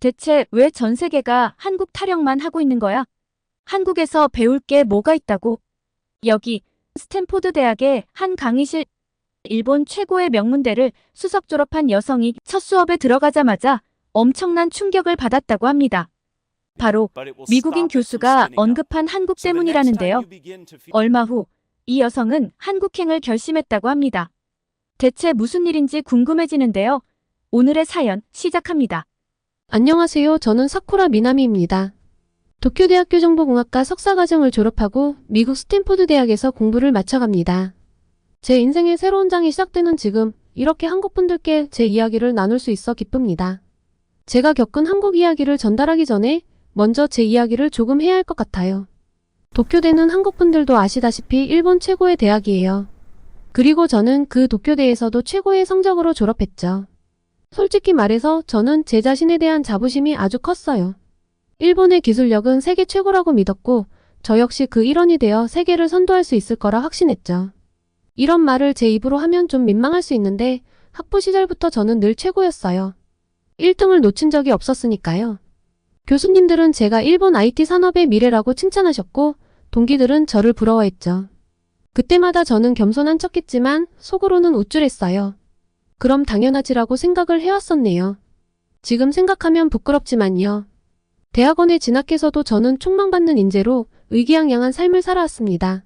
대체 왜 전 세계가 한국 타령만 하고 있는 거야? 한국에서 배울 게 뭐가 있다고? 여기 스탠포드 대학의 한 강의실, 일본 최고의 명문대를 수석 졸업한 여성이 첫 수업에 들어가자마자 엄청난 충격을 받았다고 합니다. 바로 미국인 교수가 언급한 한국 때문이라는데요. 얼마 후 이 여성은 한국행을 결심했다고 합니다. 대체 무슨 일인지 궁금해지는데요. 오늘의 사연 시작합니다. 안녕하세요. 저는 사쿠라 미나미입니다. 도쿄대학교 정보공학과 석사과정을 졸업하고 미국 스탠포드 대학에서 공부를 마쳐갑니다. 제 인생의 새로운 장이 시작되는 지금 이렇게 한국분들께 제 이야기를 나눌 수 있어 기쁩니다. 제가 겪은 한국 이야기를 전달하기 전에 먼저 제 이야기를 조금 해야 할 것 같아요. 도쿄대는 한국분들도 아시다시피 일본 최고의 대학이에요. 그리고 저는 그 도쿄대에서도 최고의 성적으로 졸업했죠. 솔직히 말해서 저는 제 자신에 대한 자부심이 아주 컸어요. 일본의 기술력은 세계 최고라고 믿었고 저 역시 그 일원이 되어 세계를 선도할 수 있을 거라 확신했죠. 이런 말을 제 입으로 하면 좀 민망할 수 있는데 학부 시절부터 저는 늘 최고였어요. 1등을 놓친 적이 없었으니까요. 교수님들은 제가 일본 IT 산업의 미래라고 칭찬하셨고 동기들은 저를 부러워했죠. 그때마다 저는 겸손한 척했지만 속으로는 우쭐했어요. 그럼 당연하지라고 생각을 해왔었네요. 지금 생각하면 부끄럽지만요. 대학원에 진학해서도 저는 촉망받는 인재로 의기양양한 삶을 살아왔습니다.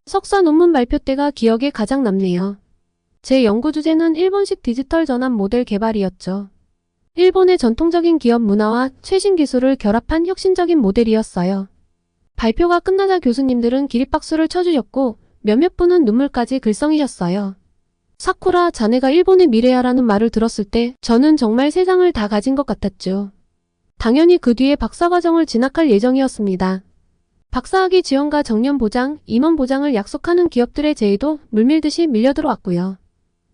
석사 논문 발표 때가 기억에 가장 남네요. 제 연구 주제는 일본식 디지털 전환 모델 개발이었죠. 일본의 전통적인 기업 문화와 최신 기술을 결합한 혁신적인 모델이었어요. 발표가 끝나자 교수님들은 기립박수를 쳐주셨고 몇몇 분은 눈물까지 글썽이셨어요. 사쿠라, 자네가 일본의 미래야라는 말을 들었을 때 저는 정말 세상을 다 가진 것 같았죠. 당연히 그 뒤에 박사과정을 진학할 예정이었습니다. 박사학위 지원과 정년 보장, 임원 보장을 약속하는 기업들의 제의도 물밀듯이 밀려들어왔고요.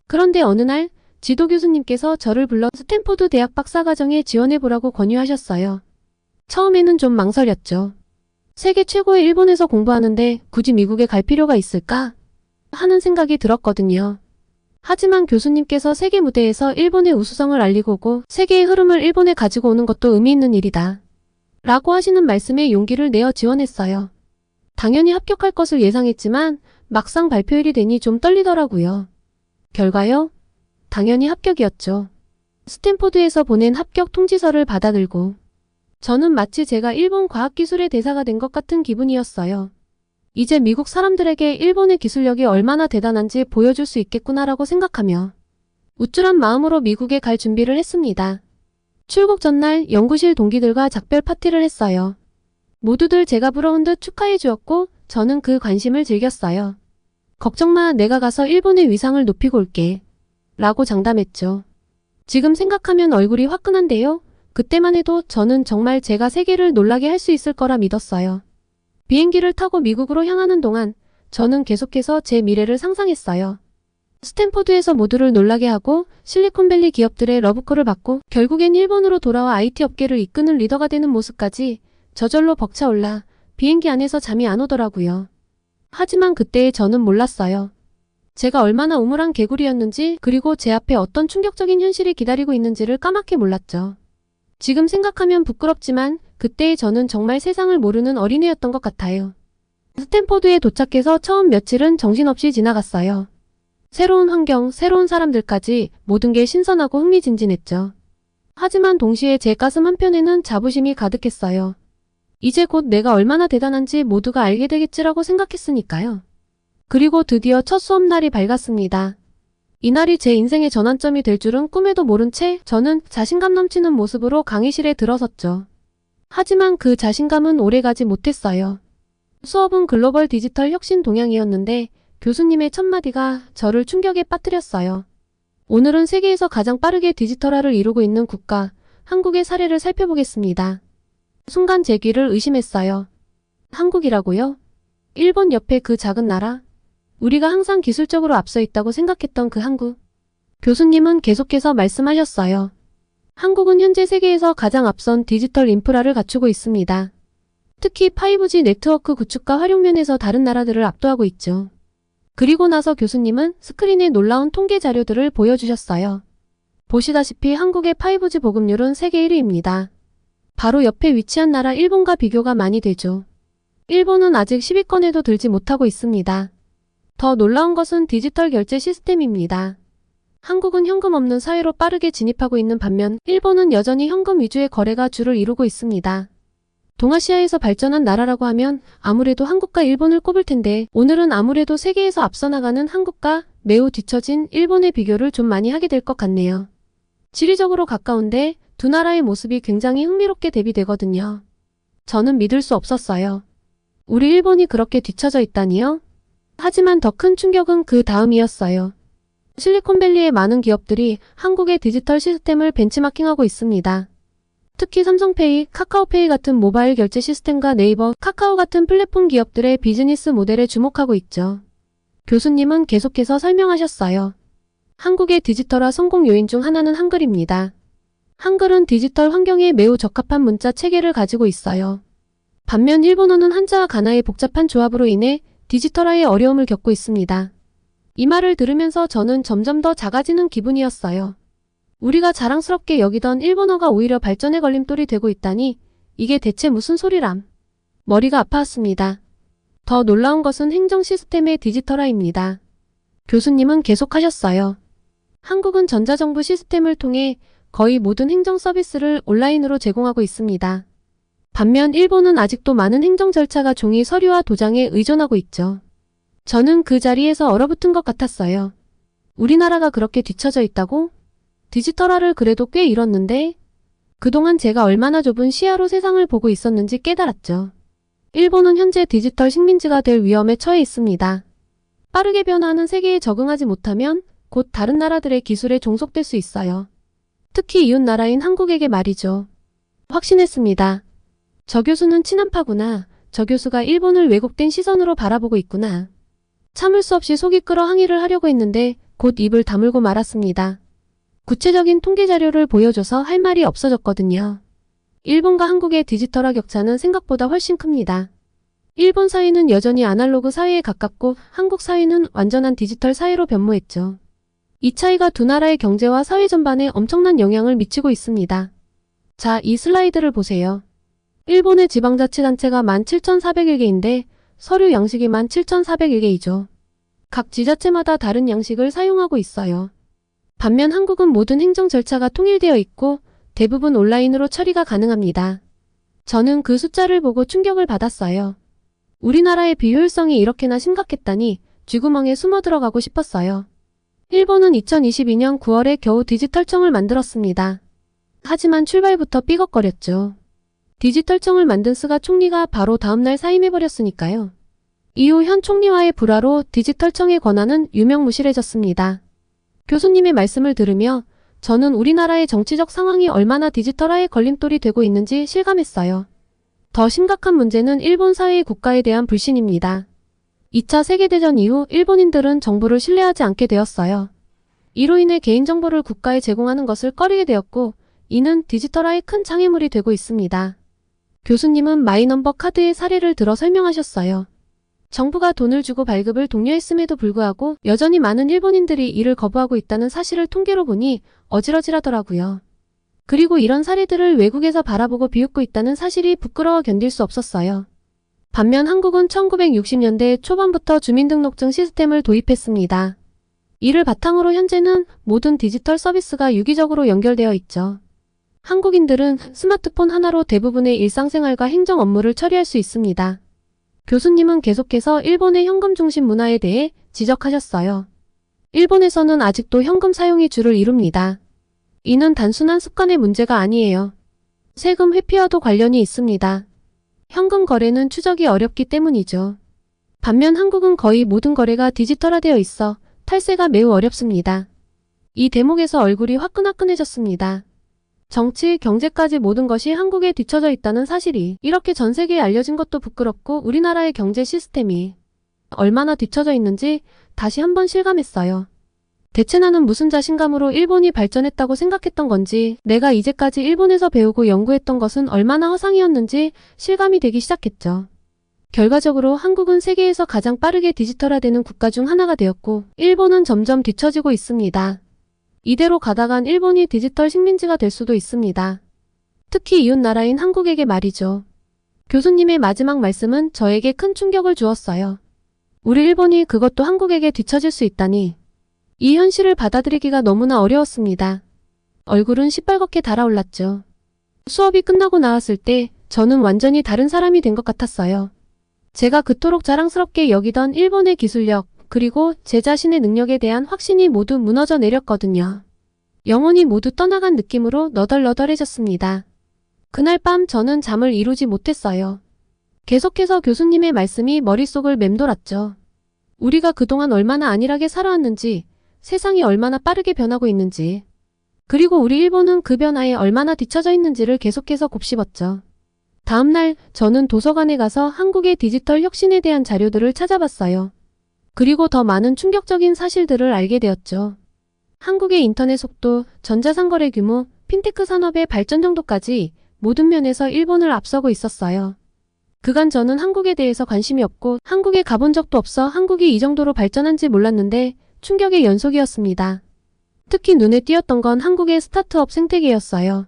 그런데 어느 날 지도 교수님께서 저를 불러 스탠포드 대학 박사과정에 지원해보라고 권유하셨어요. 처음에는 좀 망설였죠. 세계 최고의 일본에서 공부하는데 굳이 미국에 갈 필요가 있을까? 하는 생각이 들었거든요. 하지만 교수님께서 세계 무대에서 일본의 우수성을 알리고 오고 세계의 흐름을 일본에 가지고 오는 것도 의미 있는 일이다. 라고 하시는 말씀에 용기를 내어 지원했어요. 당연히 합격할 것을 예상했지만 막상 발표일이 되니 좀 떨리더라고요. 결과요? 당연히 합격이었죠. 스탠포드에서 보낸 합격 통지서를 받아들고 저는 마치 제가 일본 과학기술의 대사가 된 것 같은 기분이었어요. 이제 미국 사람들에게 일본의 기술력이 얼마나 대단한지 보여줄 수 있겠구나라고 생각하며 우쭐한 마음으로 미국에 갈 준비를 했습니다. 출국 전날 연구실 동기들과 작별 파티를 했어요. 모두들 제가 부러운 듯 축하해 주었고 저는 그 관심을 즐겼어요. 걱정 마, 내가 가서 일본의 위상을 높이고 올게. 라고 장담했죠. 지금 생각하면 얼굴이 화끈한데요. 그때만 해도 저는 정말 제가 세계를 놀라게 할 수 있을 거라 믿었어요. 비행기를 타고 미국으로 향하는 동안 저는 계속해서 제 미래를 상상했어요. 스탠포드에서 모두를 놀라게 하고 실리콘밸리 기업들의 러브콜을 받고 결국엔 일본으로 돌아와 IT 업계를 이끄는 리더가 되는 모습까지 저절로 벅차올라 비행기 안에서 잠이 안 오더라고요. 하지만 그때의 저는 몰랐어요. 제가 얼마나 우물한 개구리였는지 그리고 제 앞에 어떤 충격적인 현실이 기다리고 있는지를 까맣게 몰랐죠. 지금 생각하면 부끄럽지만 그때의 저는 정말 세상을 모르는 어린애였던 것 같아요. 스탠포드에 도착해서 처음 며칠은 정신없이 지나갔어요. 새로운 환경, 새로운 사람들까지 모든 게 신선하고 흥미진진했죠. 하지만 동시에 제 가슴 한편에는 자부심이 가득했어요. 이제 곧 내가 얼마나 대단한지 모두가 알게 되겠지라고 생각했으니까요. 그리고 드디어 첫 수업날이 밝았습니다. 이날이 제 인생의 전환점이 될 줄은 꿈에도 모른 채 저는 자신감 넘치는 모습으로 강의실에 들어섰죠. 하지만 그 자신감은 오래가지 못했어요. 수업은 글로벌 디지털 혁신 동향이었는데 교수님의 첫마디가 저를 충격에 빠뜨렸어요. 오늘은 세계에서 가장 빠르게 디지털화를 이루고 있는 국가, 한국의 사례를 살펴보겠습니다. 순간 제 귀를 의심했어요. 한국이라고요? 일본 옆에 그 작은 나라? 우리가 항상 기술적으로 앞서 있다고 생각했던 그 한국. 교수님은 계속해서 말씀하셨어요. 한국은 현재 세계에서 가장 앞선 디지털 인프라를 갖추고 있습니다. 특히 5G 네트워크 구축과 활용 면에서 다른 나라들을 압도하고 있죠. 그리고 나서 교수님은 스크린에 놀라운 통계 자료들을 보여주셨어요. 보시다시피 한국의 5G 보급률은 세계 1위입니다. 바로 옆에 위치한 나라 일본과 비교가 많이 되죠. 일본은 아직 10위권에도 들지 못하고 있습니다. 더 놀라운 것은 디지털 결제 시스템입니다. 한국은 현금 없는 사회로 빠르게 진입하고 있는 반면 일본은 여전히 현금 위주의 거래가 주를 이루고 있습니다. 동아시아에서 발전한 나라라고 하면 아무래도 한국과 일본을 꼽을 텐데 오늘은 아무래도 세계에서 앞서 나가는 한국과 매우 뒤처진 일본의 비교를 좀 많이 하게 될 것 같네요. 지리적으로 가까운데 두 나라의 모습이 굉장히 흥미롭게 대비되거든요. 저는 믿을 수 없었어요. 우리 일본이 그렇게 뒤처져 있다니요? 하지만 더 큰 충격은 그 다음이었어요. 실리콘밸리의 많은 기업들이 한국의 디지털 시스템을 벤치마킹하고 있습니다. 특히 삼성페이, 카카오페이 같은 모바일 결제 시스템과 네이버, 카카오 같은 플랫폼 기업들의 비즈니스 모델에 주목하고 있죠. 교수님은 계속해서 설명하셨어요. 한국의 디지털화 성공 요인 중 하나는 한글입니다. 한글은 디지털 환경에 매우 적합한 문자 체계를 가지고 있어요. 반면 일본어는 한자와 가나의 복잡한 조합으로 인해 디지털화에 어려움을 겪고 있습니다. 이 말을 들으면서 저는 점점 더 작아지는 기분이었어요. 우리가 자랑스럽게 여기던 일본어가 오히려 발전의 걸림돌이 되고 있다니 이게 대체 무슨 소리람. 머리가 아파왔습니다. 더 놀라운 것은 행정 시스템의 디지털화입니다. 교수님은 계속하셨어요. 한국은 전자정부 시스템을 통해 거의 모든 행정 서비스를 온라인으로 제공하고 있습니다. 반면 일본은 아직도 많은 행정 절차가 종이 서류와 도장에 의존하고 있죠. 저는 그 자리에서 얼어붙은 것 같았어요. 우리나라가 그렇게 뒤처져 있다고? 디지털화를 그래도 꽤 이뤘는데 그동안 제가 얼마나 좁은 시야로 세상을 보고 있었는지 깨달았죠. 일본은 현재 디지털 식민지가 될 위험에 처해 있습니다. 빠르게 변화하는 세계에 적응하지 못하면 곧 다른 나라들의 기술에 종속될 수 있어요. 특히 이웃 나라인 한국에게 말이죠. 확신했습니다. 저 교수는 친한파구나. 저 교수가 일본을 왜곡된 시선으로 바라보고 있구나. 참을 수 없이 속이 끓어 항의를 하려고 했는데 곧 입을 다물고 말았습니다. 구체적인 통계 자료를 보여줘서 할 말이 없어졌거든요. 일본과 한국의 디지털화 격차는 생각보다 훨씬 큽니다. 일본 사회는 여전히 아날로그 사회에 가깝고 한국 사회는 완전한 디지털 사회로 변모했죠. 이 차이가 두 나라의 경제와 사회 전반에 엄청난 영향을 미치고 있습니다. 자, 이 슬라이드를 보세요. 일본의 지방자치단체가 17,401개인데 서류 양식이 17,401개이죠. 각 지자체마다 다른 양식을 사용하고 있어요. 반면 한국은 모든 행정 절차가 통일되어 있고 대부분 온라인으로 처리가 가능합니다. 저는 그 숫자를 보고 충격을 받았어요. 우리나라의 비효율성이 이렇게나 심각했다니 쥐구멍에 숨어 들어가고 싶었어요. 일본은 2022년 9월에 겨우 디지털청을 만들었습니다. 하지만 출발부터 삐걱거렸죠. 디지털청을 만든 스가 총리가 바로 다음날 사임해버렸으니까요. 이후 현 총리와의 불화로 디지털청의 권한은 유명무실해졌습니다. 교수님의 말씀을 들으며 저는 우리나라의 정치적 상황이 얼마나 디지털화의 걸림돌이 되고 있는지 실감했어요. 더 심각한 문제는 일본 사회의 국가에 대한 불신입니다. 2차 세계대전 이후 일본인들은 정부를 신뢰하지 않게 되었어요. 이로 인해 개인정보를 국가에 제공하는 것을 꺼리게 되었고 이는 디지털화의 큰 장애물이 되고 있습니다. 교수님은 마이넘버 카드의 사례를 들어 설명하셨어요. 정부가 돈을 주고 발급을 독려했음에도 불구하고 여전히 많은 일본인들이 이를 거부하고 있다는 사실을 통계로 보니 어질어질하더라고요. 그리고 이런 사례들을 외국에서 바라보고 비웃고 있다는 사실이 부끄러워 견딜 수 없었어요. 반면 한국은 1960년대 초반부터 주민등록증 시스템을 도입했습니다. 이를 바탕으로 현재는 모든 디지털 서비스가 유기적으로 연결되어 있죠. 한국인들은 스마트폰 하나로 대부분의 일상생활과 행정 업무를 처리할 수 있습니다. 교수님은 계속해서 일본의 현금 중심 문화에 대해 지적하셨어요. 일본에서는 아직도 현금 사용이 주를 이룹니다. 이는 단순한 습관의 문제가 아니에요. 세금 회피와도 관련이 있습니다. 현금 거래는 추적이 어렵기 때문이죠. 반면 한국은 거의 모든 거래가 디지털화되어 있어 탈세가 매우 어렵습니다. 이 대목에서 얼굴이 화끈화끈해졌습니다. 정치, 경제까지 모든 것이 한국에 뒤처져 있다는 사실이 이렇게 전 세계에 알려진 것도 부끄럽고 우리나라의 경제 시스템이 얼마나 뒤처져 있는지 다시 한번 실감했어요. 대체 나는 무슨 자신감으로 일본이 발전했다고 생각했던 건지 내가 이제까지 일본에서 배우고 연구했던 것은 얼마나 허상이었는지 실감이 되기 시작했죠. 결과적으로 한국은 세계에서 가장 빠르게 디지털화되는 국가 중 하나가 되었고 일본은 점점 뒤처지고 있습니다. 이대로 가다간 일본이 디지털 식민지가 될 수도 있습니다. 특히 이웃나라인 한국에게 말이죠. 교수님의 마지막 말씀은 저에게 큰 충격을 주었어요. 우리 일본이 그것도 한국에게 뒤처질 수 있다니. 이 현실을 받아들이기가 너무나 어려웠습니다. 얼굴은 시뻘겋게 달아올랐죠. 수업이 끝나고 나왔을 때 저는 완전히 다른 사람이 된 것 같았어요. 제가 그토록 자랑스럽게 여기던 일본의 기술력, 그리고 제 자신의 능력에 대한 확신이 모두 무너져 내렸거든요. 영혼이 모두 떠나간 느낌으로 너덜너덜해졌습니다. 그날 밤 저는 잠을 이루지 못했어요. 계속해서 교수님의 말씀이 머릿속을 맴돌았죠. 우리가 그동안 얼마나 안일하게 살아왔는지, 세상이 얼마나 빠르게 변하고 있는지, 그리고 우리 일본은 그 변화에 얼마나 뒤처져 있는지를 계속해서 곱씹었죠. 다음날 저는 도서관에 가서 한국의 디지털 혁신에 대한 자료들을 찾아봤어요. 그리고 더 많은 충격적인 사실들을 알게 되었죠. 한국의 인터넷 속도, 전자상거래 규모, 핀테크 산업의 발전 정도까지 모든 면에서 일본을 앞서고 있었어요. 그간 저는 한국에 대해서 관심이 없고 한국에 가본 적도 없어 한국이 이 정도로 발전한지 몰랐는데 충격의 연속이었습니다. 특히 눈에 띄었던 건 한국의 스타트업 생태계였어요.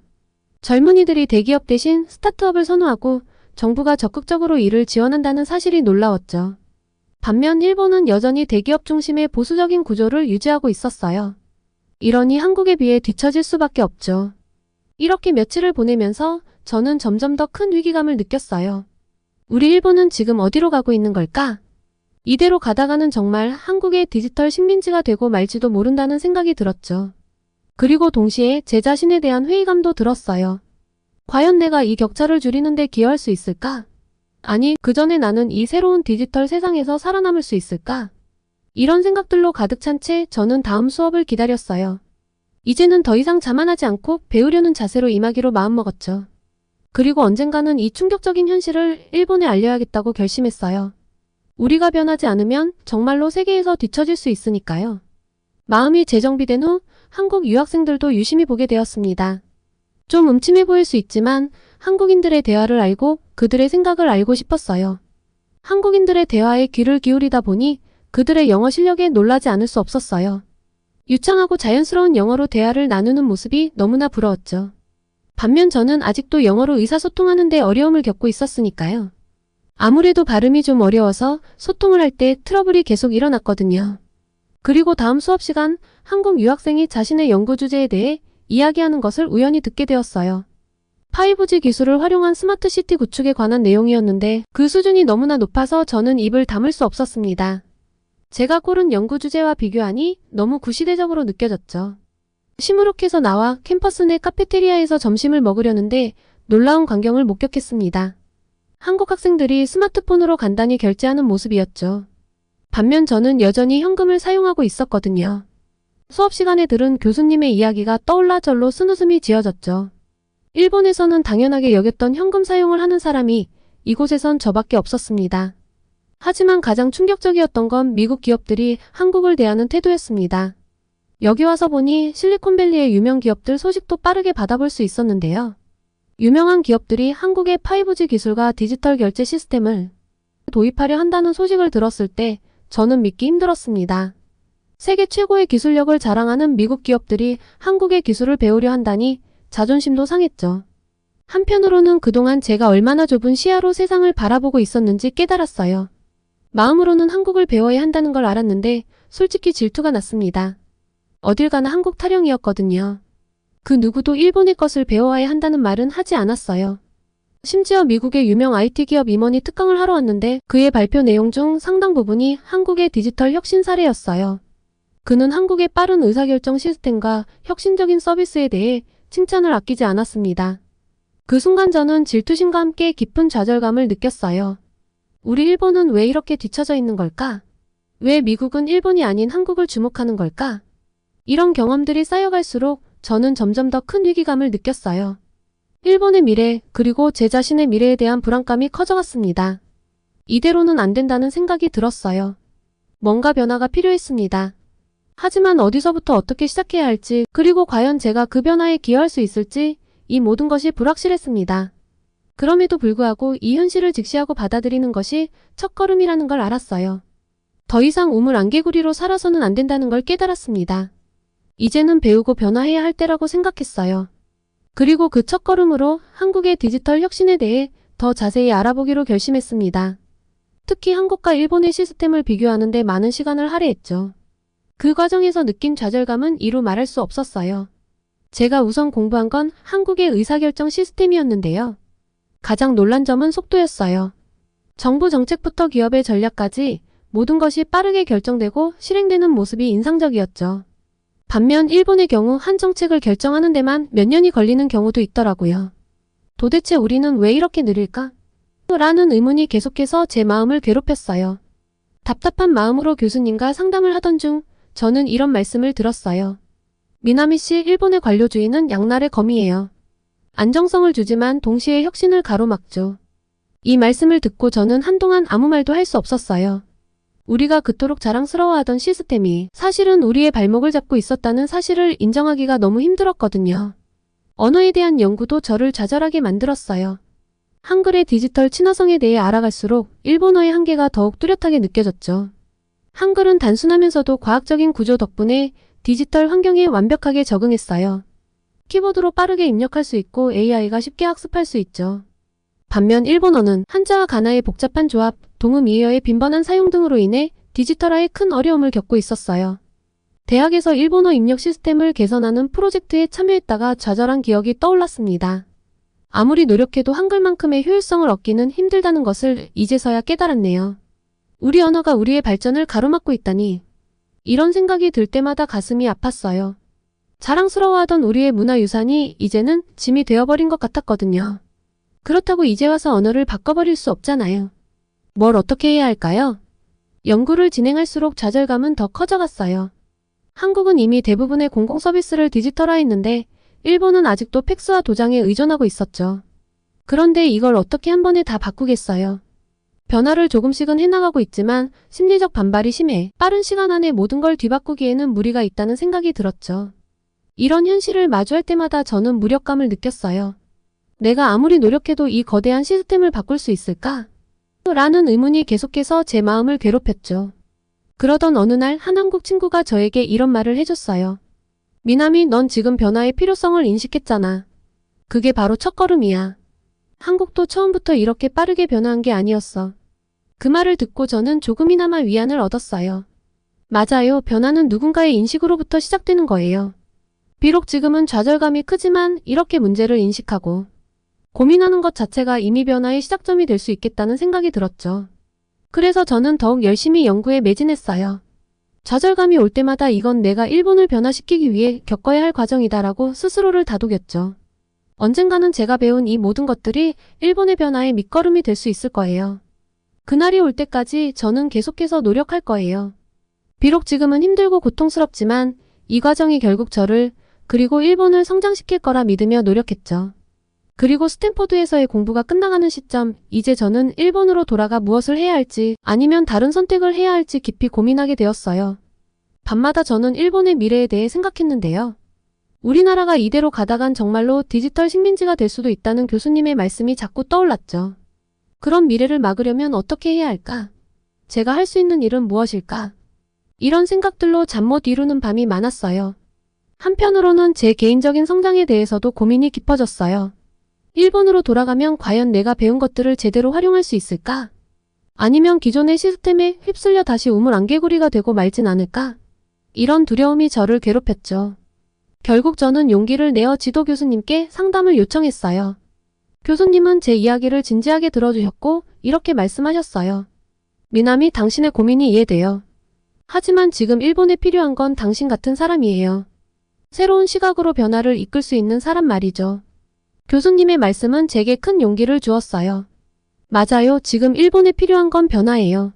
젊은이들이 대기업 대신 스타트업을 선호하고 정부가 적극적으로 이를 지원한다는 사실이 놀라웠죠. 반면 일본은 여전히 대기업 중심의 보수적인 구조를 유지하고 있었어요. 이러니 한국에 비해 뒤처질 수밖에 없죠. 이렇게 며칠을 보내면서 저는 점점 더 큰 위기감을 느꼈어요. 우리 일본은 지금 어디로 가고 있는 걸까? 이대로 가다가는 정말 한국의 디지털 식민지가 되고 말지도 모른다는 생각이 들었죠. 그리고 동시에 제 자신에 대한 회의감도 들었어요. 과연 내가 이 격차를 줄이는 데 기여할 수 있을까? 아니, 그 전에 나는 이 새로운 디지털 세상에서 살아남을 수 있을까? 이런 생각들로 가득 찬 채 저는 다음 수업을 기다렸어요. 이제는 더 이상 자만하지 않고 배우려는 자세로 임하기로 마음먹었죠. 그리고 언젠가는 이 충격적인 현실을 일본에 알려야겠다고 결심했어요. 우리가 변하지 않으면 정말로 세계에서 뒤처질 수 있으니까요. 마음이 재정비된 후 한국 유학생들도 유심히 보게 되었습니다. 좀 음침해 보일 수 있지만 한국인들의 대화를 알고 그들의 생각을 알고 싶었어요. 한국인들의 대화에 귀를 기울이다 보니 그들의 영어 실력에 놀라지 않을 수 없었어요. 유창하고 자연스러운 영어로 대화를 나누는 모습이 너무나 부러웠죠. 반면 저는 아직도 영어로 의사소통하는 데 어려움을 겪고 있었으니까요. 아무래도 발음이 좀 어려워서 소통을 할 때 트러블이 계속 일어났거든요. 그리고 다음 수업 시간 한국 유학생이 자신의 연구 주제에 대해 이야기하는 것을 우연히 듣게 되었어요. 5G 기술을 활용한 스마트 시티 구축에 관한 내용이었는데 그 수준이 너무나 높아서 저는 입을 다물 수 없었습니다. 제가 고른 연구 주제와 비교하니 너무 구시대적으로 느껴졌죠. 시무룩해서 나와 캠퍼스 내 카페테리아에서 점심을 먹으려는데 놀라운 광경을 목격했습니다. 한국 학생들이 스마트폰으로 간단히 결제하는 모습이었죠. 반면 저는 여전히 현금을 사용하고 있었거든요. 수업 시간에 들은 교수님의 이야기가 떠올라 절로 쓴웃음이 지어졌죠. 일본에서는 당연하게 여겼던 현금 사용을 하는 사람이 이곳에선 저밖에 없었습니다. 하지만 가장 충격적이었던 건 미국 기업들이 한국을 대하는 태도였습니다. 여기 와서 보니 실리콘밸리의 유명 기업들 소식도 빠르게 받아볼 수 있었는데요. 유명한 기업들이 한국의 5G 기술과 디지털 결제 시스템을 도입하려 한다는 소식을 들었을 때 저는 믿기 힘들었습니다. 세계 최고의 기술력을 자랑하는 미국 기업들이 한국의 기술을 배우려 한다니 자존심도 상했죠. 한편으로는 그동안 제가 얼마나 좁은 시야로 세상을 바라보고 있었는지 깨달았어요. 마음으로는 한국을 배워야 한다는 걸 알았는데 솔직히 질투가 났습니다. 어딜 가나 한국 타령이었거든요. 그 누구도 일본의 것을 배워야 한다는 말은 하지 않았어요. 심지어 미국의 유명 IT 기업 임원이 특강을 하러 왔는데 그의 발표 내용 중 상당 부분이 한국의 디지털 혁신 사례였어요. 그는 한국의 빠른 의사결정 시스템과 혁신적인 서비스에 대해 칭찬을 아끼지 않았습니다. 그 순간 저는 질투심과 함께 깊은 좌절감을 느꼈어요. 우리 일본은 왜 이렇게 뒤처져 있는 걸까? 왜 미국은 일본이 아닌 한국을 주목하는 걸까? 이런 경험들이 쌓여갈수록 저는 점점 더 큰 위기감을 느꼈어요. 일본의 미래, 그리고 제 자신의 미래에 대한 불안감이 커져갔습니다. 이대로는 안 된다는 생각이 들었어요. 뭔가 변화가 필요했습니다. 하지만 어디서부터 어떻게 시작해야 할지, 그리고 과연 제가 그 변화에 기여할 수 있을지, 이 모든 것이 불확실했습니다. 그럼에도 불구하고 이 현실을 직시하고 받아들이는 것이 첫걸음이라는 걸 알았어요. 더 이상 우물 안개구리로 살아서는 안 된다는 걸 깨달았습니다. 이제는 배우고 변화해야 할 때라고 생각했어요. 그리고 그 첫걸음으로 한국의 디지털 혁신에 대해 더 자세히 알아보기로 결심했습니다. 특히 한국과 일본의 시스템을 비교하는 데 많은 시간을 할애했죠. 그 과정에서 느낀 좌절감은 이루 말할 수 없었어요. 제가 우선 공부한 건 한국의 의사결정 시스템이었는데요. 가장 놀란 점은 속도였어요. 정부 정책부터 기업의 전략까지 모든 것이 빠르게 결정되고 실행되는 모습이 인상적이었죠. 반면 일본의 경우 한 정책을 결정하는 데만 몇 년이 걸리는 경우도 있더라고요. 도대체 우리는 왜 이렇게 느릴까? 라는 의문이 계속해서 제 마음을 괴롭혔어요. 답답한 마음으로 교수님과 상담을 하던 중 저는 이런 말씀을 들었어요. 미나미 씨, 일본의 관료주의는 양날의 검이에요. 안정성을 주지만 동시에 혁신을 가로막죠. 이 말씀을 듣고 저는 한동안 아무 말도 할 수 없었어요. 우리가 그토록 자랑스러워하던 시스템이 사실은 우리의 발목을 잡고 있었다는 사실을 인정하기가 너무 힘들었거든요. 언어에 대한 연구도 저를 좌절하게 만들었어요. 한글의 디지털 친화성에 대해 알아갈수록 일본어의 한계가 더욱 뚜렷하게 느껴졌죠. 한글은 단순하면서도 과학적인 구조 덕분에 디지털 환경에 완벽하게 적응했어요. 키보드로 빠르게 입력할 수 있고 AI가 쉽게 학습할 수 있죠. 반면 일본어는 한자와 가나의 복잡한 조합, 동음이어의 빈번한 사용 등으로 인해 디지털화에 큰 어려움을 겪고 있었어요. 대학에서 일본어 입력 시스템을 개선하는 프로젝트에 참여했다가 좌절한 기억이 떠올랐습니다. 아무리 노력해도 한글만큼의 효율성을 얻기는 힘들다는 것을 이제서야 깨달았네요. 우리 언어가 우리의 발전을 가로막고 있다니. 이런 생각이 들 때마다 가슴이 아팠어요. 자랑스러워하던 우리의 문화유산이 이제는 짐이 되어버린 것 같았거든요. 그렇다고 이제 와서 언어를 바꿔버릴 수 없잖아요. 뭘 어떻게 해야 할까요? 연구를 진행할수록 좌절감은 더 커져갔어요. 한국은 이미 대부분의 공공서비스를 디지털화했는데 일본은 아직도 팩스와 도장에 의존하고 있었죠. 그런데 이걸 어떻게 한 번에 다 바꾸겠어요? 변화를 조금씩은 해나가고 있지만 심리적 반발이 심해 빠른 시간 안에 모든 걸 뒤바꾸기에는 무리가 있다는 생각이 들었죠. 이런 현실을 마주할 때마다 저는 무력감을 느꼈어요. 내가 아무리 노력해도 이 거대한 시스템을 바꿀 수 있을까? 라는 의문이 계속해서 제 마음을 괴롭혔죠. 그러던 어느 날 한 한국 친구가 저에게 이런 말을 해줬어요. 미나미, 넌 지금 변화의 필요성을 인식했잖아. 그게 바로 첫걸음이야. 한국도 처음부터 이렇게 빠르게 변화한 게 아니었어. 그 말을 듣고 저는 조금이나마 위안을 얻었어요. 맞아요. 변화는 누군가의 인식으로부터 시작되는 거예요. 비록 지금은 좌절감이 크지만 이렇게 문제를 인식하고 고민하는 것 자체가 이미 변화의 시작점이 될 수 있겠다는 생각이 들었죠. 그래서 저는 더욱 열심히 연구에 매진했어요. 좌절감이 올 때마다 이건 내가 일본을 변화시키기 위해 겪어야 할 과정이다라고 스스로를 다독였죠. 언젠가는 제가 배운 이 모든 것들이 일본의 변화의 밑거름이 될 수 있을 거예요. 그날이 올 때까지 저는 계속해서 노력할 거예요. 비록 지금은 힘들고 고통스럽지만 이 과정이 결국 저를 그리고 일본을 성장시킬 거라 믿으며 노력했죠. 그리고 스탠포드에서의 공부가 끝나가는 시점, 이제 저는 일본으로 돌아가 무엇을 해야 할지 아니면 다른 선택을 해야 할지 깊이 고민하게 되었어요. 밤마다 저는 일본의 미래에 대해 생각했는데요. 우리나라가 이대로 가다간 정말로 디지털 식민지가 될 수도 있다는 교수님의 말씀이 자꾸 떠올랐죠. 그런 미래를 막으려면 어떻게 해야 할까? 제가 할 수 있는 일은 무엇일까? 이런 생각들로 잠 못 이루는 밤이 많았어요. 한편으로는 제 개인적인 성장에 대해서도 고민이 깊어졌어요. 일본으로 돌아가면 과연 내가 배운 것들을 제대로 활용할 수 있을까? 아니면 기존의 시스템에 휩쓸려 다시 우물안개구리가 되고 말진 않을까? 이런 두려움이 저를 괴롭혔죠. 결국 저는 용기를 내어 지도 교수님께 상담을 요청했어요. 교수님은 제 이야기를 진지하게 들어주셨고 이렇게 말씀하셨어요. 미나미, 당신의 고민이 이해돼요. 하지만 지금 일본에 필요한 건 당신 같은 사람이에요. 새로운 시각으로 변화를 이끌 수 있는 사람 말이죠. 교수님의 말씀은 제게 큰 용기를 주었어요. 맞아요. 지금 일본에 필요한 건 변화예요.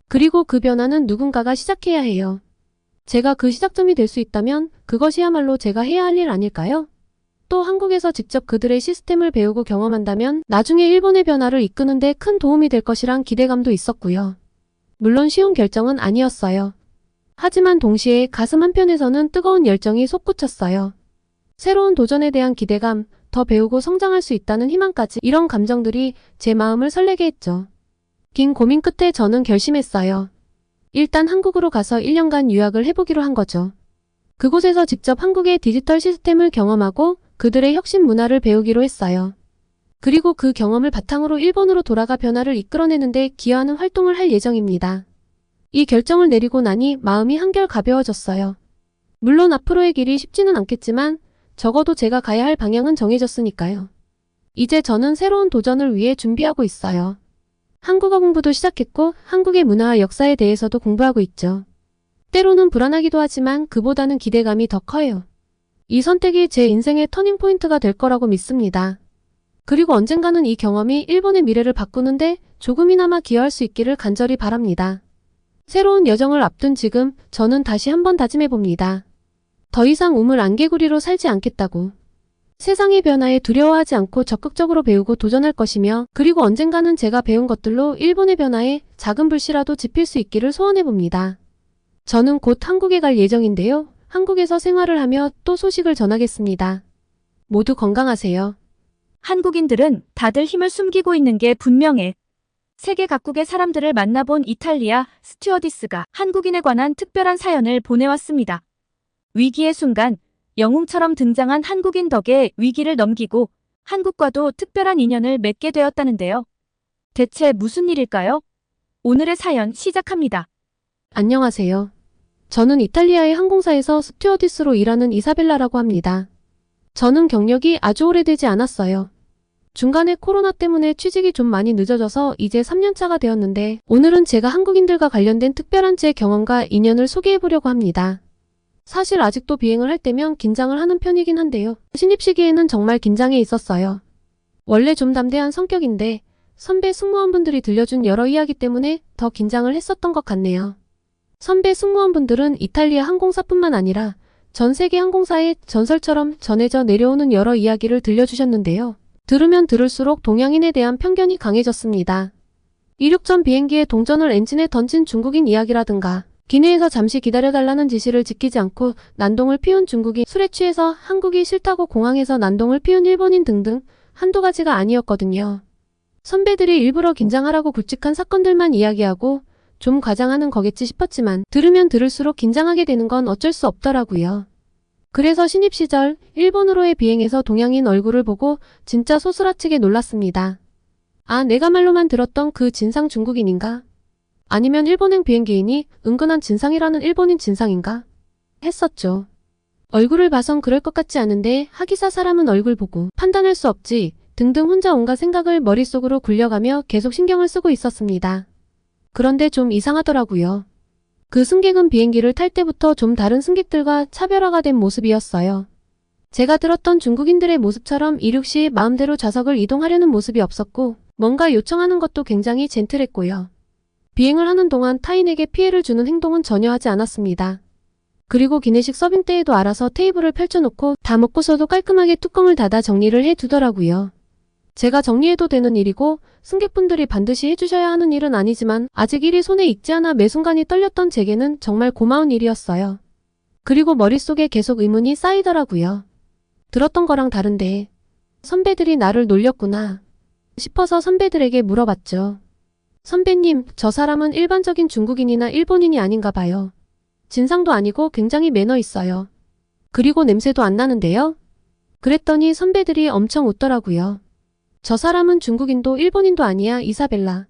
그리고 그 변화는 누군가가 시작해야 해요. 제가 그 시작점이 될 수 있다면 그것이야말로 제가 해야 할 일 아닐까요? 또 한국에서 직접 그들의 시스템을 배우고 경험한다면 나중에 일본의 변화를 이끄는 데 큰 도움이 될 것이란 기대감도 있었고요. 물론 쉬운 결정은 아니었어요. 하지만 동시에 가슴 한편에서는 뜨거운 열정이 솟구쳤어요. 새로운 도전에 대한 기대감, 더 배우고 성장할 수 있다는 희망까지, 이런 감정들이 제 마음을 설레게 했죠. 긴 고민 끝에 저는 결심했어요. 일단 한국으로 가서 1년간 유학을 해보기로 한 거죠. 그곳에서 직접 한국의 디지털 시스템을 경험하고 그들의 혁신 문화를 배우기로 했어요. 그리고 그 경험을 바탕으로 일본으로 돌아가 변화를 이끌어내는데 기여하는 활동을 할 예정입니다. 이 결정을 내리고 나니 마음이 한결 가벼워졌어요. 물론 앞으로의 길이 쉽지는 않겠지만 적어도 제가 가야 할 방향은 정해졌으니까요. 이제 저는 새로운 도전을 위해 준비하고 있어요. 한국어 공부도 시작했고 한국의 문화와 역사에 대해서도 공부하고 있죠. 때로는 불안하기도 하지만 그보다는 기대감이 더 커요. 이 선택이 제 인생의 터닝포인트가 될 거라고 믿습니다. 그리고 언젠가는 이 경험이 일본의 미래를 바꾸는데 조금이나마 기여할 수 있기를 간절히 바랍니다. 새로운 여정을 앞둔 지금 저는 다시 한번 다짐해봅니다. 더 이상 우물 안개구리로 살지 않겠다고. 세상의 변화에 두려워하지 않고 적극적으로 배우고 도전할 것이며 그리고 언젠가는 제가 배운 것들로 일본의 변화에 작은 불씨라도 지필 수 있기를 소원해봅니다. 저는 곧 한국에 갈 예정인데요. 한국에서 생활을 하며 또 소식을 전하겠습니다. 모두 건강하세요. 한국인들은 다들 힘을 숨기고 있는 게 분명해. 세계 각국의 사람들을 만나본 이탈리아 스튜어디스가 한국인에 관한 특별한 사연을 보내왔습니다. 위기의 순간, 영웅처럼 등장한 한국인 덕에 위기를 넘기고 한국과도 특별한 인연을 맺게 되었다는데요. 대체 무슨 일일까요? 오늘의 사연 시작합니다. 안녕하세요. 저는 이탈리아의 항공사에서 스튜어디스로 일하는 이사벨라라고 합니다. 저는 경력이 아주 오래되지 않았어요. 중간에 코로나 때문에 취직이 좀 많이 늦어져서 이제 3년차가 되었는데 오늘은 제가 한국인들과 관련된 특별한 제 경험과 인연을 소개해보려고 합니다. 사실 아직도 비행을 할 때면 긴장을 하는 편이긴 한데요. 신입 시기에는 정말 긴장해 있었어요. 원래 좀 담대한 성격인데 선배 승무원분들이 들려준 여러 이야기 때문에 더 긴장을 했었던 것 같네요. 선배 승무원분들은 이탈리아 항공사뿐만 아니라 전 세계 항공사의 전설처럼 전해져 내려오는 여러 이야기를 들려주셨는데요. 들으면 들을수록 동양인에 대한 편견이 강해졌습니다. 이륙전 비행기에 동전을 엔진에 던진 중국인 이야기라든가 기내에서 잠시 기다려달라는 지시를 지키지 않고 난동을 피운 중국인, 술에 취해서 한국이 싫다고 공항에서 난동을 피운 일본인 등등 한두 가지가 아니었거든요. 선배들이 일부러 긴장하라고 굵직한 사건들만 이야기하고 좀 과장하는 거겠지 싶었지만 들으면 들을수록 긴장하게 되는 건 어쩔 수 없더라고요. 그래서 신입 시절 일본으로의 비행에서 동양인 얼굴을 보고 진짜 소스라치게 놀랐습니다. 아, 내가 말로만 들었던 그 진상 중국인인가? 아니면 일본행 비행기인이 은근한 진상이라는 일본인 진상인가? 했었죠. 얼굴을 봐선 그럴 것 같지 않은데 하기사 사람은 얼굴 보고 판단할 수 없지 등등 혼자 온갖 생각을 머릿속으로 굴려가며 계속 신경을 쓰고 있었습니다. 그런데 좀 이상하더라고요. 그 승객은 비행기를 탈 때부터 좀 다른 승객들과 차별화가 된 모습이었어요. 제가 들었던 중국인들의 모습처럼 이륙 시 마음대로 좌석을 이동하려는 모습이 없었고 뭔가 요청하는 것도 굉장히 젠틀했고요. 비행을 하는 동안 타인에게 피해를 주는 행동은 전혀 하지 않았습니다. 그리고 기내식 서빙 때에도 알아서 테이블을 펼쳐놓고 다 먹고서도 깔끔하게 뚜껑을 닫아 정리를 해두더라고요. 제가 정리해도 되는 일이고 승객분들이 반드시 해주셔야 하는 일은 아니지만 아직 일이 손에 익지 않아 매 순간이 떨렸던 제게는 정말 고마운 일이었어요. 그리고 머릿속에 계속 의문이 쌓이더라고요. 들었던 거랑 다른데 선배들이 나를 놀렸구나 싶어서 선배들에게 물어봤죠. 선배님, 저 사람은 일반적인 중국인이나 일본인이 아닌가 봐요. 진상도 아니고 굉장히 매너 있어요. 그리고 냄새도 안 나는데요? 그랬더니 선배들이 엄청 웃더라고요. 저 사람은 중국인도 일본인도 아니야, 이사벨라.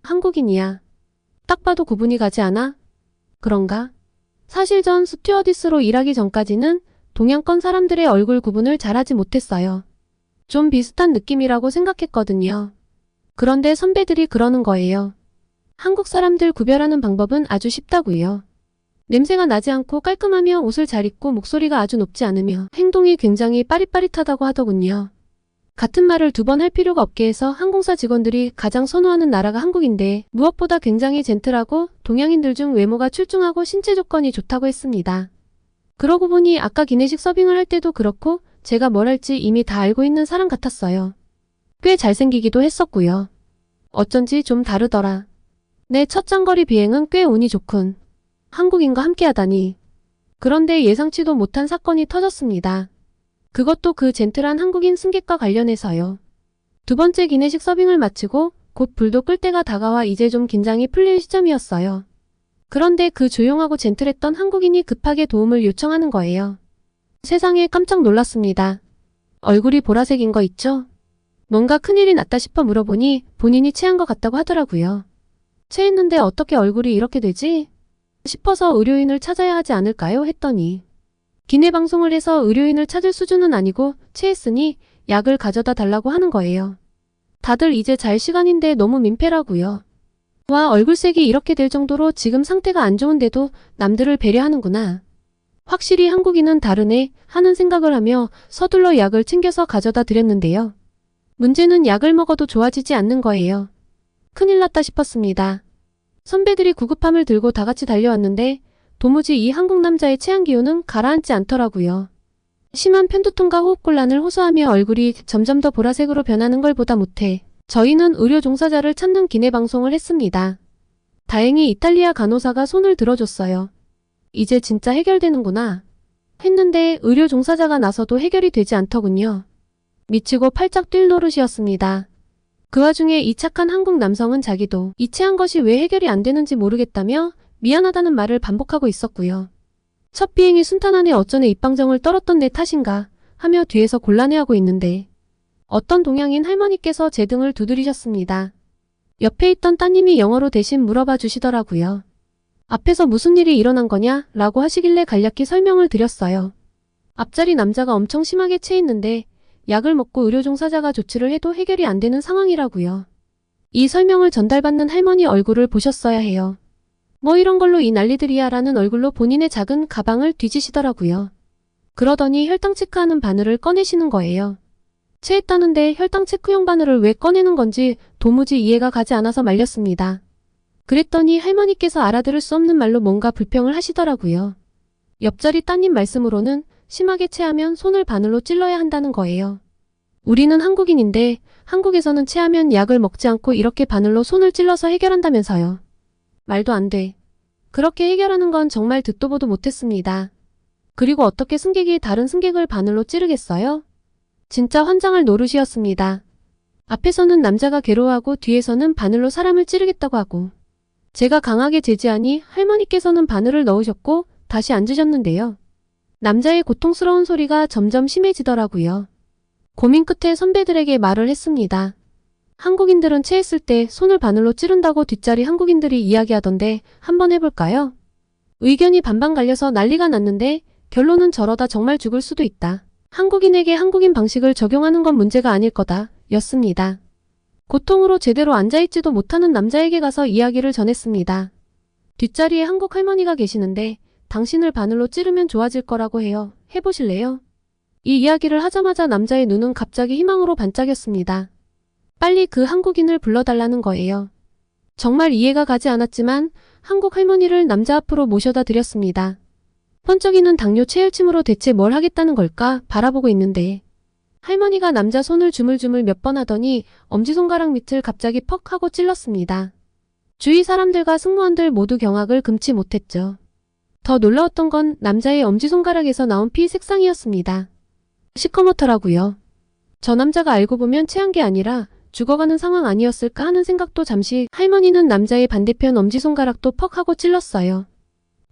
한국인이야. 딱 봐도 구분이 가지 않아? 그런가? 사실 전 스튜어디스로 일하기 전까지는 동양권 사람들의 얼굴 구분을 잘하지 못했어요. 좀 비슷한 느낌이라고 생각했거든요. 그런데 선배들이 그러는 거예요. 한국 사람들 구별하는 방법은 아주 쉽다고요. 냄새가 나지 않고 깔끔하며 옷을 잘 입고 목소리가 아주 높지 않으며 행동이 굉장히 빠릿빠릿하다고 하더군요. 같은 말을 두 번 할 필요가 없게 해서 항공사 직원들이 가장 선호하는 나라가 한국인데 무엇보다 굉장히 젠틀하고 동양인들 중 외모가 출중하고 신체 조건이 좋다고 했습니다. 그러고 보니 아까 기내식 서빙을 할 때도 그렇고 제가 뭘 할지 이미 다 알고 있는 사람 같았어요. 꽤 잘생기기도 했었고요. 어쩐지 좀 다르더라. 내 첫 장거리 비행은 꽤 운이 좋군. 한국인과 함께하다니. 그런데 예상치도 못한 사건이 터졌습니다. 그것도 그 젠틀한 한국인 승객과 관련해서요. 두 번째 기내식 서빙을 마치고 곧 불도 끌 때가 다가와 이제 좀 긴장이 풀릴 시점이었어요. 그런데 그 조용하고 젠틀했던 한국인이 급하게 도움을 요청하는 거예요. 세상에 깜짝 놀랐습니다. 얼굴이 보라색인 거 있죠? 뭔가 큰일이 났다 싶어 물어보니 본인이 체한 것 같다고 하더라고요. 체했는데 어떻게 얼굴이 이렇게 되지? 싶어서 의료인을 찾아야 하지 않을까요? 했더니 기내 방송을 해서 의료인을 찾을 수준은 아니고 체했으니 약을 가져다 달라고 하는 거예요. 다들 이제 잘 시간인데 너무 민폐라고요. 와, 얼굴색이 이렇게 될 정도로 지금 상태가 안 좋은데도 남들을 배려하는구나. 확실히 한국인은 다르네 하는 생각을 하며 서둘러 약을 챙겨서 가져다 드렸는데요. 문제는 약을 먹어도 좋아지지 않는 거예요. 큰일 났다 싶었습니다. 선배들이 구급함을 들고 다 같이 달려왔는데 도무지 이 한국 남자의 체한 기운은 가라앉지 않더라고요. 심한 편두통과 호흡곤란을 호소하며 얼굴이 점점 더 보라색으로 변하는 걸 보다 못해 저희는 의료 종사자를 찾는 기내 방송을 했습니다. 다행히 이탈리아 간호사가 손을 들어줬어요. 이제 진짜 해결되는구나 했는데 의료 종사자가 나서도 해결이 되지 않더군요. 미치고 팔짝 뛸 노릇이었습니다. 그 와중에 이 착한 한국 남성은 자기도 이 체한 것이 왜 해결이 안 되는지 모르겠다며 미안하다는 말을 반복하고 있었고요. 첫 비행이 순탄하네 어쩌네 입방정을 떨었던 내 탓인가 하며 뒤에서 곤란해하고 있는데 어떤 동양인 할머니께서 제 등을 두드리셨습니다. 옆에 있던 따님이 영어로 대신 물어봐 주시더라고요. 앞에서 무슨 일이 일어난 거냐 라고 하시길래 간략히 설명을 드렸어요. 앞자리 남자가 엄청 심하게 체했는데 약을 먹고 의료 종사자가 조치를 해도 해결이 안 되는 상황이라고요. 이 설명을 전달받는 할머니 얼굴을 보셨어야 해요. 뭐 이런 걸로 이 난리들이야 라는 얼굴로 본인의 작은 가방을 뒤지시더라고요. 그러더니 혈당 체크하는 바늘을 꺼내시는 거예요. 체했다는데 혈당 체크용 바늘을 왜 꺼내는 건지 도무지 이해가 가지 않아서 말렸습니다. 그랬더니 할머니께서 알아들을 수 없는 말로 뭔가 불평을 하시더라고요. 옆자리 따님 말씀으로는 심하게 체하면 손을 바늘로 찔러야 한다는 거예요. 우리는 한국인인데 한국에서는 체하면 약을 먹지 않고 이렇게 바늘로 손을 찔러서 해결한다면서요. 말도 안 돼. 그렇게 해결하는 건 정말 듣도 보도 못했습니다. 그리고 어떻게 승객이 다른 승객을 바늘로 찌르겠어요? 진짜 환장할 노릇이었습니다. 앞에서는 남자가 괴로워하고 뒤에서는 바늘로 사람을 찌르겠다고 하고 제가 강하게 제지하니 할머니께서는 바늘을 넣으셨고 다시 앉으셨는데요. 남자의 고통스러운 소리가 점점 심해지더라고요. 고민 끝에 선배들에게 말을 했습니다. 한국인들은 체했을 때 손을 바늘로 찌른다고 뒷자리 한국인들이 이야기하던데 한번 해볼까요? 의견이 반반 갈려서 난리가 났는데 결론은 저러다 정말 죽을 수도 있다. 한국인에게 한국인 방식을 적용하는 건 문제가 아닐 거다 였습니다. 고통으로 제대로 앉아있지도 못하는 남자에게 가서 이야기를 전했습니다. 뒷자리에 한국 할머니가 계시는데 당신을 바늘로 찌르면 좋아질 거라고 해요. 해보실래요? 이 이야기를 하자마자 남자의 눈은 갑자기 희망으로 반짝였습니다. 빨리 그 한국인을 불러달라는 거예요. 정말 이해가 가지 않았지만 한국 할머니를 남자 앞으로 모셔다 드렸습니다. 번쩍이는 당뇨 체혈침으로 대체 뭘 하겠다는 걸까 바라보고 있는데 할머니가 남자 손을 주물주물 몇 번 하더니 엄지손가락 밑을 갑자기 퍽 하고 찔렀습니다. 주위 사람들과 승무원들 모두 경악을 금치 못했죠. 더 놀라웠던 건 남자의 엄지손가락에서 나온 피 색상이었습니다. 시커멓더라고요. 저 남자가 알고 보면 체한 게 아니라 죽어가는 상황 아니었을까 하는 생각도 잠시. 할머니는 남자의 반대편 엄지손가락도 퍽 하고 찔렀어요.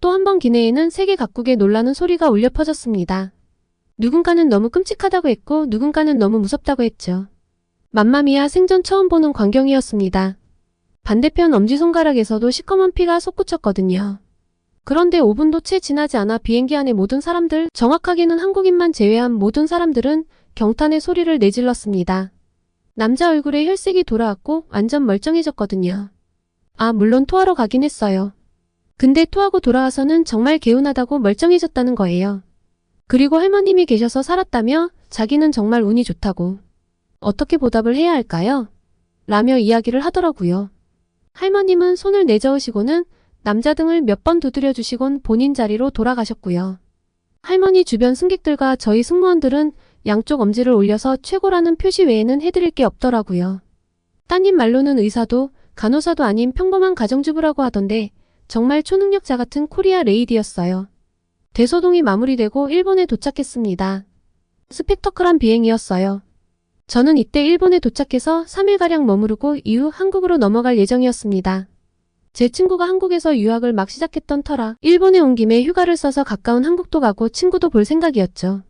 또 한 번 기내에는 세계 각국의 놀라는 소리가 울려 퍼졌습니다. 누군가는 너무 끔찍하다고 했고 누군가는 너무 무섭다고 했죠. 맘마미아 생전 처음 보는 광경이었습니다. 반대편 엄지손가락에서도 시커먼 피가 솟구쳤거든요. 그런데 5분도 채 지나지 않아 비행기 안의 모든 사람들, 정확하게는 한국인만 제외한 모든 사람들은 경탄의 소리를 내질렀습니다. 남자 얼굴에 혈색이 돌아왔고 완전 멀쩡해졌거든요. 아, 물론 토하러 가긴 했어요. 근데 토하고 돌아와서는 정말 개운하다고 멀쩡해졌다는 거예요. 그리고 할머님이 계셔서 살았다며 자기는 정말 운이 좋다고. 어떻게 보답을 해야 할까요? 라며 이야기를 하더라고요. 할머님은 손을 내저으시고는 남자 등을 몇 번 두드려 주시곤 본인 자리로 돌아가셨고요. 할머니 주변 승객들과 저희 승무원들은 양쪽 엄지를 올려서 최고라는 표시 외에는 해드릴 게 없더라고요. 따님 말로는 의사도 간호사도 아닌 평범한 가정주부라고 하던데 정말 초능력자 같은 코리아 레이디였어요. 대소동이 마무리되고 일본에 도착했습니다. 스펙터클한 비행이었어요. 저는 이때 일본에 도착해서 3일가량 머무르고 이후 한국으로 넘어갈 예정이었습니다. 제 친구가 한국에서 유학을 막 시작했던 터라 일본에 온 김에 휴가를 써서 가까운 한국도 가고 친구도 볼 생각이었죠.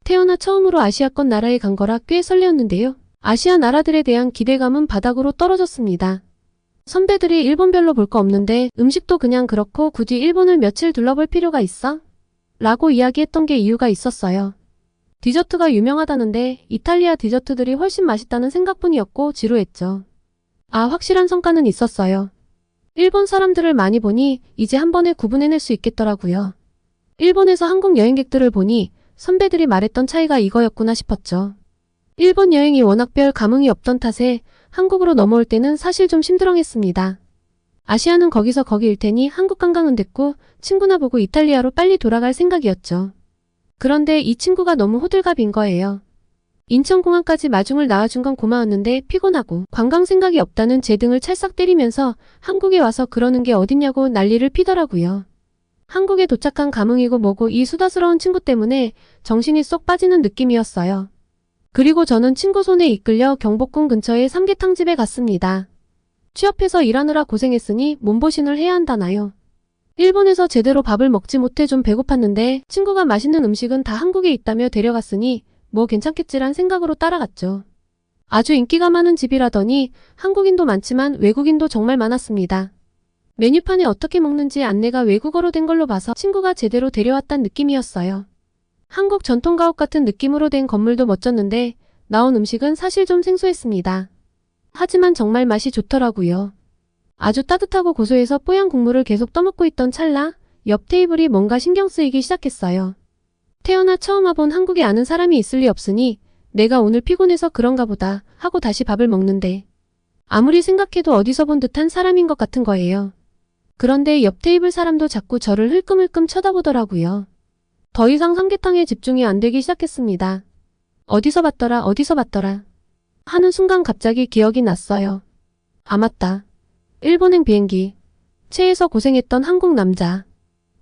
태어나 처음으로 아시아권 나라에 간 거라 꽤 설레었는데요. 아시아 나라들에 대한 기대감은 바닥으로 떨어졌습니다. 선배들이 일본 별로 볼 거 없는데 음식도 그냥 그렇고 굳이 일본을 며칠 둘러볼 필요가 있어? 라고 이야기했던 게 이유가 있었어요. 디저트가 유명하다는데 이탈리아 디저트들이 훨씬 맛있다는 생각뿐이었고 지루했죠. 아, 확실한 성과는 있었어요. 일본 사람들을 많이 보니 이제 한 번에 구분해낼 수 있겠더라고요. 일본에서 한국 여행객들을 보니 선배들이 말했던 차이가 이거였구나 싶었죠. 일본 여행이 워낙 별 감흥이 없던 탓에 한국으로 넘어올 때는 사실 좀 심드렁했습니다. 아시아는 거기서 거기일 테니 한국 관광은 됐고 친구나 보고 이탈리아로 빨리 돌아갈 생각이었죠. 그런데 이 친구가 너무 호들갑인 거예요. 인천공항까지 마중을 나와준 건 고마웠는데 피곤하고 관광 생각이 없다는 제 등을 찰싹 때리면서 한국에 와서 그러는 게 어딨냐고 난리를 피더라고요. 한국에 도착한 감흥이고 뭐고 이 수다스러운 친구 때문에 정신이 쏙 빠지는 느낌이었어요. 그리고 저는 친구 손에 이끌려 경복궁 근처의 삼계탕집에 갔습니다. 취업해서 일하느라 고생했으니 몸보신을 해야 한다나요. 일본에서 제대로 밥을 먹지 못해 좀 배고팠는데 친구가 맛있는 음식은 다 한국에 있다며 데려갔으니 뭐 괜찮겠지란 생각으로 따라갔죠. 아주 인기가 많은 집이라더니 한국인도 많지만 외국인도 정말 많았습니다. 메뉴판에 어떻게 먹는지 안내가 외국어로 된 걸로 봐서 친구가 제대로 데려왔단 느낌이었어요. 한국 전통가옥 같은 느낌으로 된 건물도 멋졌는데 나온 음식은 사실 좀 생소했습니다. 하지만 정말 맛이 좋더라고요. 아주 따뜻하고 고소해서 뽀얀 국물을 계속 떠먹고 있던 찰나 옆 테이블이 뭔가 신경 쓰이기 시작했어요. 태어나 처음 와본 한국에 아는 사람이 있을 리 없으니 내가 오늘 피곤해서 그런가 보다 하고 다시 밥을 먹는데 아무리 생각해도 어디서 본 듯한 사람인 것 같은 거예요. 그런데 옆 테이블 사람도 자꾸 저를 흘끔흘끔 쳐다보더라고요. 더 이상 삼계탕에 집중이 안 되기 시작했습니다. 어디서 봤더라 하는 순간 갑자기 기억이 났어요. 아, 맞다. 일본행 비행기. 체에서 고생했던 한국 남자.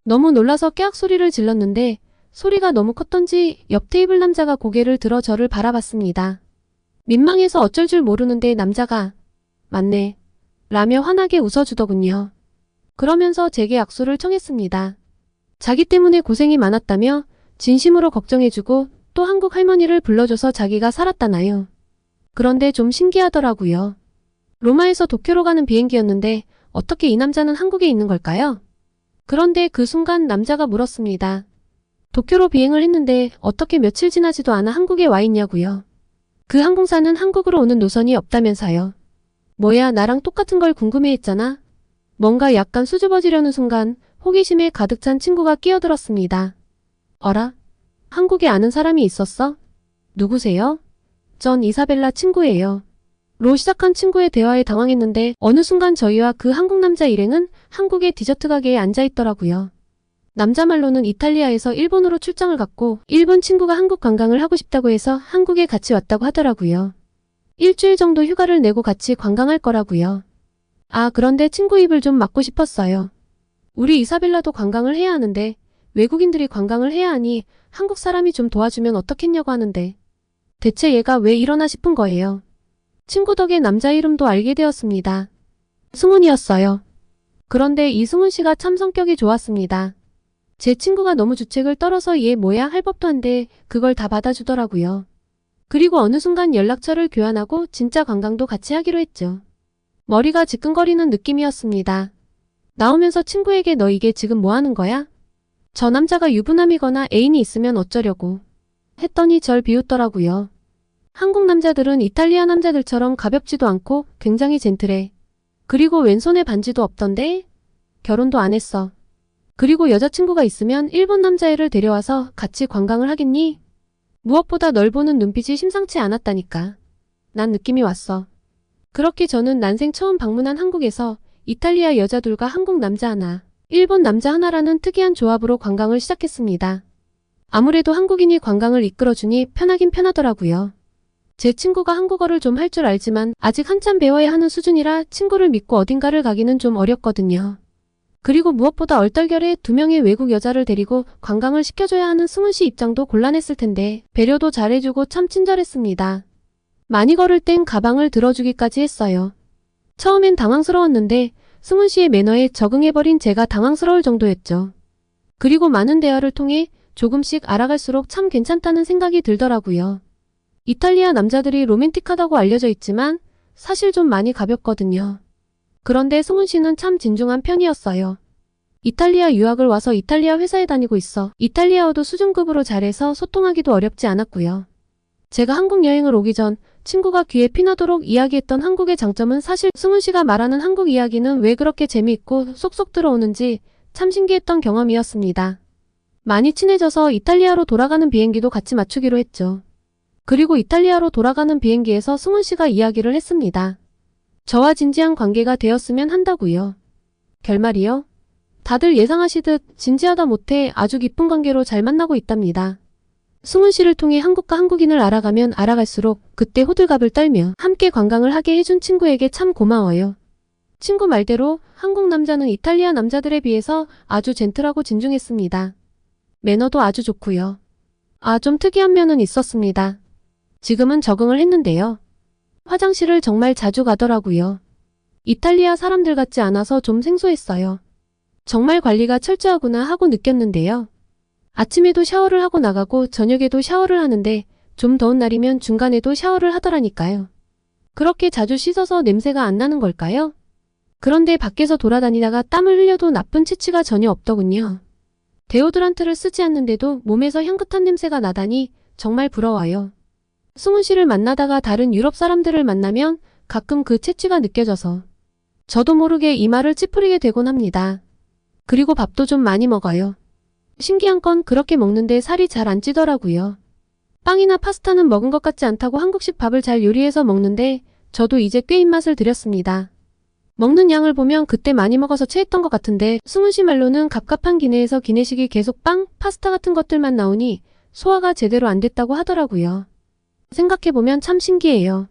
너무 놀라서 깨악 소리를 질렀는데 소리가 너무 컸던지 옆 테이블 남자가 고개를 들어 저를 바라봤습니다. 민망해서 어쩔 줄 모르는데 남자가 맞네 라며 환하게 웃어주더군요. 그러면서 제게 악수를 청했습니다. 자기 때문에 고생이 많았다며 진심으로 걱정해주고 또 한국 할머니를 불러줘서 자기가 살았다나요. 그런데 좀 신기하더라고요. 로마에서 도쿄로 가는 비행기였는데 어떻게 이 남자는 한국에 있는 걸까요? 그런데 그 순간 남자가 물었습니다. 도쿄로 비행을 했는데 어떻게 며칠 지나지도 않아 한국에 와 있냐고요. 그 항공사는 한국으로 오는 노선이 없다면서요. 뭐야, 나랑 똑같은 걸 궁금해했잖아. 뭔가 약간 수줍어지려는 순간 호기심에 가득 찬 친구가 끼어들었습니다. 어라? 한국에 아는 사람이 있었어? 누구세요? 전 이사벨라 친구예요. 로 시작한 친구의 대화에 당황했는데 어느 순간 저희와 그 한국 남자 일행은 한국의 디저트 가게에 앉아있더라고요. 남자 말로는 이탈리아에서 일본으로 출장을 갔고 일본 친구가 한국 관광을 하고 싶다고 해서 한국에 같이 왔다고 하더라고요. 일주일 정도 휴가를 내고 같이 관광할 거라고요. 아, 그런데 친구 입을 좀 막고 싶었어요. 우리 이사벨라도 관광을 해야 하는데 외국인들이 관광을 해야 하니 한국 사람이 좀 도와주면 어떻겠냐고 하는데 대체 얘가 왜 이러나 싶은 거예요. 친구 덕에 남자 이름도 알게 되었습니다. 승훈이었어요. 그런데 이승훈 씨가 참 성격이 좋았습니다. 제 친구가 너무 주책을 떨어서 얘 뭐야 할 법도 한데 그걸 다 받아주더라고요. 그리고 어느 순간 연락처를 교환하고 진짜 관광도 같이 하기로 했죠. 머리가 지끈거리는 느낌이었습니다. 나오면서 친구에게 너 이게 지금 뭐 하는 거야? 저 남자가 유부남이거나 애인이 있으면 어쩌려고 했더니 절 비웃더라고요. 한국 남자들은 이탈리아 남자들처럼 가볍지도 않고 굉장히 젠틀해. 그리고 왼손에 반지도 없던데? 결혼도 안 했어. 그리고 여자친구가 있으면 일본 남자애를 데려와서 같이 관광을 하겠니? 무엇보다 널 보는 눈빛이 심상치 않았다니까. 난 느낌이 왔어. 그렇게 저는 난생 처음 방문한 한국에서 이탈리아 여자 둘과 한국 남자 하나, 일본 남자 하나라는 특이한 조합으로 관광을 시작했습니다. 아무래도 한국인이 관광을 이끌어주니 편하긴 편하더라고요. 제 친구가 한국어를 좀 할 줄 알지만 아직 한참 배워야 하는 수준이라 친구를 믿고 어딘가를 가기는 좀 어렵거든요. 그리고 무엇보다 얼떨결에 2명의 외국 여자를 데리고 관광을 시켜줘야 하는 승훈 씨 입장도 곤란했을 텐데 배려도 잘해주고 참 친절했습니다. 많이 걸을 땐 가방을 들어주기까지 했어요. 처음엔 당황스러웠는데 승훈 씨의 매너에 적응해버린 제가 당황스러울 정도였죠. 그리고 많은 대화를 통해 조금씩 알아갈수록 참 괜찮다는 생각이 들더라고요. 이탈리아 남자들이 로맨틱하다고 알려져 있지만 사실 좀 많이 가볍거든요. 그런데 승훈 씨는 참 진중한 편이었어요. 이탈리아 유학을 와서 이탈리아 회사에 다니고 있어 이탈리아어도 수준급으로 잘해서 소통하기도 어렵지 않았고요. 제가 한국 여행을 오기 전 친구가 귀에 피나도록 이야기했던 한국의 장점은 사실 승훈 씨가 말하는 한국 이야기는 왜 그렇게 재미있고 쏙쏙 들어오는지 참 신기했던 경험이었습니다. 많이 친해져서 이탈리아로 돌아가는 비행기도 같이 맞추기로 했죠. 그리고 이탈리아로 돌아가는 비행기에서 승훈 씨가 이야기를 했습니다. 저와 진지한 관계가 되었으면 한다고요. 결말이요? 다들 예상하시듯 진지하다 못해 아주 깊은 관계로 잘 만나고 있답니다. 승훈 씨를 통해 한국과 한국인을 알아가면 알아갈수록 그때 호들갑을 떨며 함께 관광을 하게 해준 친구에게 참 고마워요. 친구 말대로 한국 남자는 이탈리아 남자들에 비해서 아주 젠틀하고 진중했습니다. 매너도 아주 좋고요. 좀 특이한 면은 있었습니다. 지금은 적응을 했는데요. 화장실을 정말 자주 가더라고요. 이탈리아 사람들 같지 않아서 좀 생소했어요. 정말 관리가 철저하구나 하고 느꼈는데요. 아침에도 샤워를 하고 나가고 저녁에도 샤워를 하는데 좀 더운 날이면 중간에도 샤워를 하더라니까요. 그렇게 자주 씻어서 냄새가 안 나는 걸까요? 그런데 밖에서 돌아다니다가 땀을 흘려도 나쁜 체취가 전혀 없더군요. 데오드란트를 쓰지 않는데도 몸에서 향긋한 냄새가 나다니 정말 부러워요. 승훈 씨를 만나다가 다른 유럽 사람들을 만나면 가끔 그 체취가 느껴져서 저도 모르게 이마를 찌푸리게 되곤 합니다. 그리고 밥도 좀 많이 먹어요. 신기한 건 그렇게 먹는데 살이 잘 안 찌더라고요. 빵이나 파스타는 먹은 것 같지 않다고 한국식 밥을 잘 요리해서 먹는데 저도 이제 꽤 입맛을 들였습니다. 먹는 양을 보면 그때 많이 먹어서 체했던 것 같은데 승훈 씨 말로는 갑갑한 기내에서 기내식이 계속 빵, 파스타 같은 것들만 나오니 소화가 제대로 안 됐다고 하더라고요. 생각해보면 참 신기해요.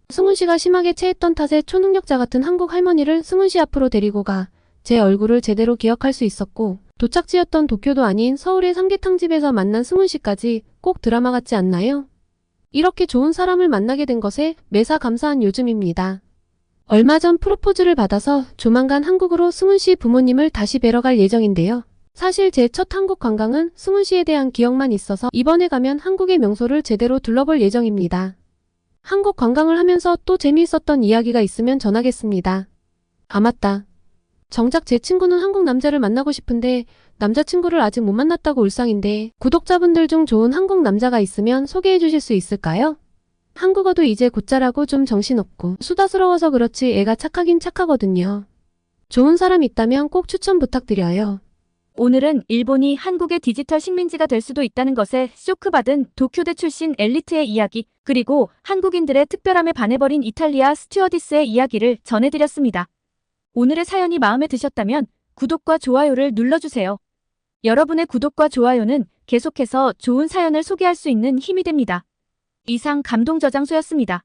승훈 씨가 심하게 체했던 탓에 초능력자 같은 한국 할머니를 승훈 씨 앞으로 데리고 가 제 얼굴을 제대로 기억할 수 있었고 도착지였던 도쿄도 아닌 서울의 삼계탕집에서 만난 승훈 씨까지 꼭 드라마 같지 않나요? 이렇게 좋은 사람을 만나게 된 것에 매사 감사한 요즘입니다. 얼마 전 프로포즈를 받아서 조만간 한국으로 승훈 씨 부모님을 다시 뵈러 갈 예정인데요. 사실 제 첫 한국 관광은 승훈 씨에 대한 기억만 있어서 이번에 가면 한국의 명소를 제대로 둘러볼 예정입니다. 한국 관광을 하면서 또 재미있었던 이야기가 있으면 전하겠습니다. 맞다. 정작 제 친구는 한국 남자를 만나고 싶은데 남자친구를 아직 못 만났다고 울상인데 구독자분들 중 좋은 한국 남자가 있으면 소개해 주실 수 있을까요? 한국어도 이제 곧잘하고 좀 정신없고 수다스러워서 그렇지 애가 착하긴 착하거든요. 좋은 사람 있다면 꼭 추천 부탁드려요. 오늘은 일본이 한국의 디지털 식민지가 될 수도 있다는 것에 쇼크받은 도쿄대 출신 엘리트의 이야기, 그리고 한국인들의 특별함에 반해버린 이탈리아 스튜어디스의 이야기를 전해드렸습니다. 오늘의 사연이 마음에 드셨다면 구독과 좋아요를 눌러주세요. 여러분의 구독과 좋아요는 계속해서 좋은 사연을 소개할 수 있는 힘이 됩니다. 이상 감동저장소였습니다.